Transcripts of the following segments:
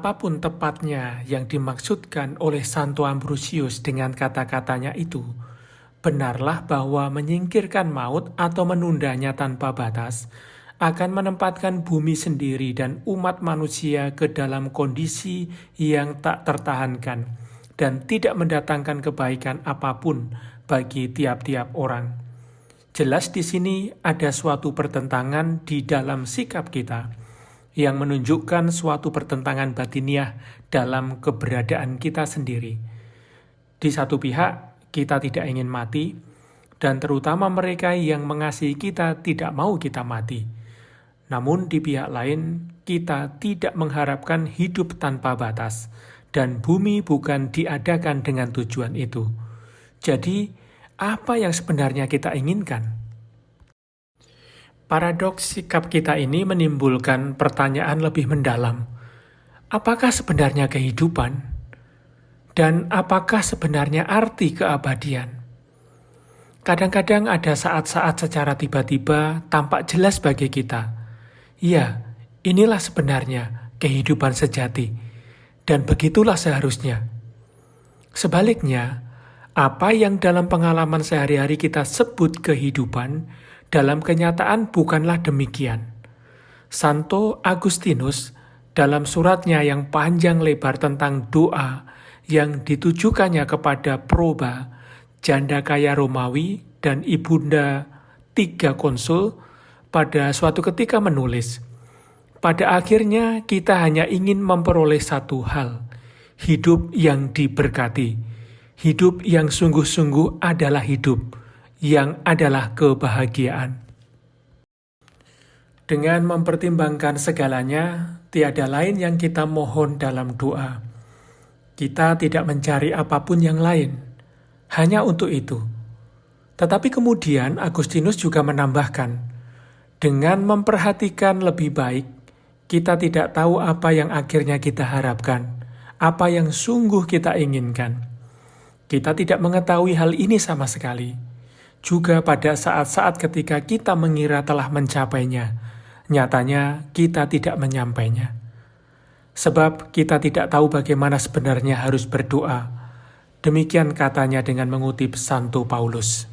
Apapun tepatnya yang dimaksudkan oleh Santo Ambrosius dengan kata-katanya itu, benarlah bahwa menyingkirkan maut atau menundanya tanpa batas akan menempatkan bumi sendiri dan umat manusia ke dalam kondisi yang tak tertahankan dan tidak mendatangkan kebaikan apapun bagi tiap-tiap orang. Jelas di sini ada suatu pertentangan di dalam sikap kita yang menunjukkan suatu pertentangan batiniah dalam keberadaan kita sendiri. Di satu pihak, kita tidak ingin mati, dan terutama mereka yang mengasihi kita tidak mau kita mati. Namun di pihak lain, kita tidak mengharapkan hidup tanpa batas, dan bumi bukan diadakan dengan tujuan itu. Jadi, apa yang sebenarnya kita inginkan? Paradoks sikap kita ini menimbulkan pertanyaan lebih mendalam. Apakah sebenarnya kehidupan? Dan apakah sebenarnya arti keabadian? Kadang-kadang ada saat-saat secara tiba-tiba tampak jelas bagi kita. Ya, inilah sebenarnya kehidupan sejati. Dan begitulah seharusnya. Sebaliknya, apa yang dalam pengalaman sehari-hari kita sebut kehidupan, dalam kenyataan bukanlah demikian. Santo Agustinus dalam suratnya yang panjang lebar tentang doa yang ditujukannya kepada Proba, janda kaya Romawi dan ibunda 3 konsul, pada suatu ketika menulis, pada akhirnya kita hanya ingin memperoleh satu hal, hidup yang diberkati. Hidup yang sungguh-sungguh adalah hidup, yang adalah kebahagiaan. Dengan mempertimbangkan segalanya, tiada lain yang kita mohon dalam doa. Kita tidak mencari apapun yang lain, hanya untuk itu. Tetapi kemudian Agustinus juga menambahkan, dengan memperhatikan lebih baik, kita tidak tahu apa yang akhirnya kita harapkan, apa yang sungguh kita inginkan. Kita tidak mengetahui hal ini sama sekali. Juga pada saat-saat ketika kita mengira telah mencapainya, nyatanya kita tidak menyampainya. Sebab kita tidak tahu bagaimana sebenarnya harus berdoa. Demikian katanya dengan mengutip Santo Paulus.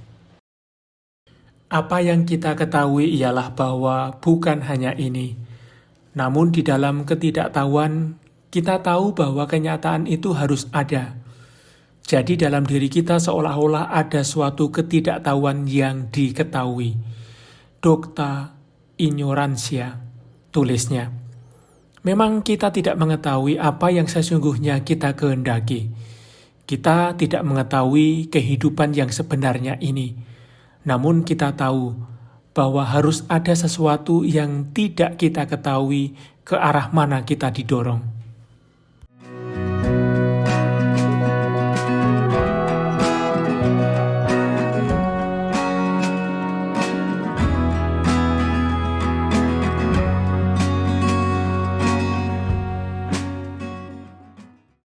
Apa yang kita ketahui ialah bahwa bukan hanya ini, namun di dalam ketidaktahuan kita tahu bahwa kenyataan itu harus ada. Jadi dalam diri kita seolah-olah ada suatu ketidaktahuan yang diketahui. Docta ignorantia, tulisnya. Memang kita tidak mengetahui apa yang sesungguhnya kita kehendaki. Kita tidak mengetahui kehidupan yang sebenarnya ini. Namun kita tahu bahwa harus ada sesuatu yang tidak kita ketahui ke arah mana kita didorong.